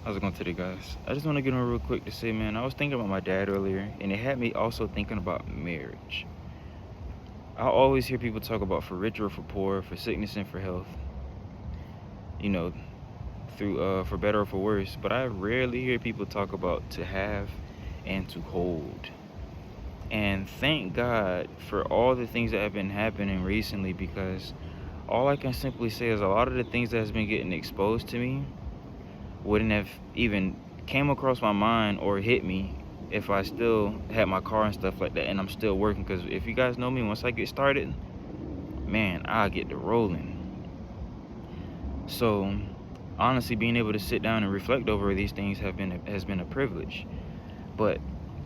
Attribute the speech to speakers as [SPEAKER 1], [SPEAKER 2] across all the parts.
[SPEAKER 1] How's it going today, guys? I just want to get on real quick to say, man, I was thinking about my dad earlier, and it had me also thinking about marriage. I always hear people talk about for richer or for poor, for sickness and for health, you know, through for better or for worse. But I rarely hear people talk about to have and to hold. And thank God for all the things that have been happening recently, because all I can simply say is a lot of the things that has been getting exposed to me wouldn't have even came across my mind or hit me if I still had my car and stuff like that and I'm still working. Because if you guys know me, once I get started, man, I'll get to rolling. So honestly, being able to sit down and reflect over these things has been a privilege. But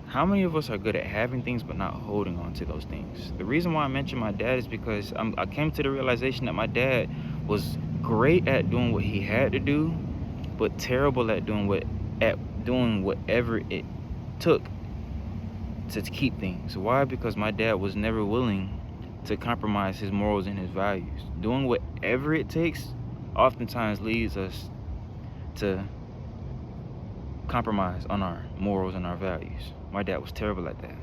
[SPEAKER 1] how many of us are good at having things but not holding on to those things? The reason why I mentioned my dad is because I came to the realization that my dad was great at doing what he had to do, but terrible at doing whatever it took to keep things. Why? Because my dad was never willing to compromise his morals and his values. Doing whatever it takes oftentimes leads us to compromise on our morals and our values. My dad was terrible at that.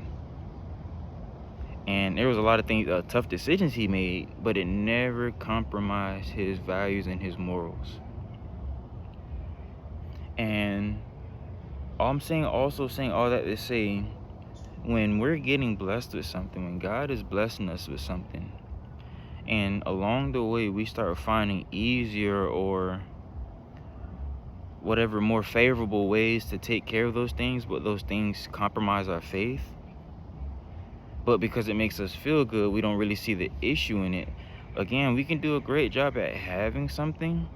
[SPEAKER 1] And there was a lot of things, tough decisions he made, but it never compromised his values and his morals. And I'm saying all that to say, when we're getting blessed with something, when God is blessing us with something, and along the way we start finding easier or whatever more favorable ways to take care of those things, but those things compromise our faith, but because it makes us feel good, we don't really see the issue in it. Again, we can do a great job at having something,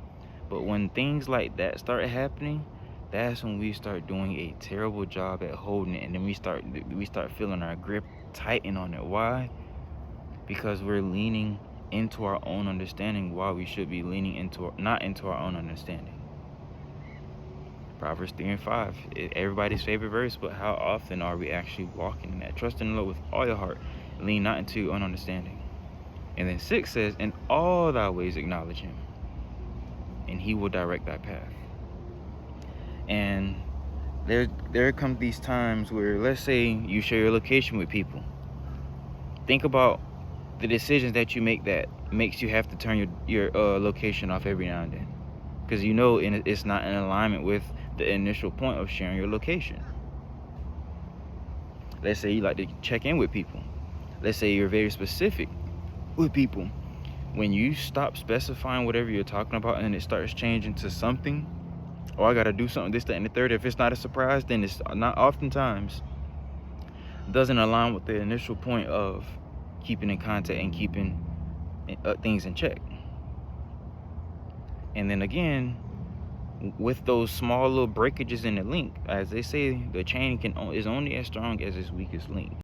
[SPEAKER 1] but when things like that start happening, that's when we start doing a terrible job at holding it, and then we start feeling our grip tighten on it. Why? Because we're leaning into our own understanding while we should be leaning not into our own understanding. Proverbs 3:5, everybody's favorite verse, but how often are we actually walking in that? Trust in the Lord with all your heart, lean not into your own understanding. And then 6 says, in all thy ways acknowledge him, and he will direct thy path. And there come these times where, let's say you share your location with people. Think about the decisions that you make that makes you have to turn your location off every now and then, because it's not in alignment with the initial point of sharing your location. Let's say you like to check in with people. Let's say you're very specific with people. When you stop specifying whatever you're talking about and it starts changing to something, oh, I gotta do something, this, that, and the third. If it's not a surprise, then it's not oftentimes doesn't align with the initial point of keeping in contact and keeping things in check. And then again, with those small little breakages in the link, as they say, the chain is only as strong as its weakest link.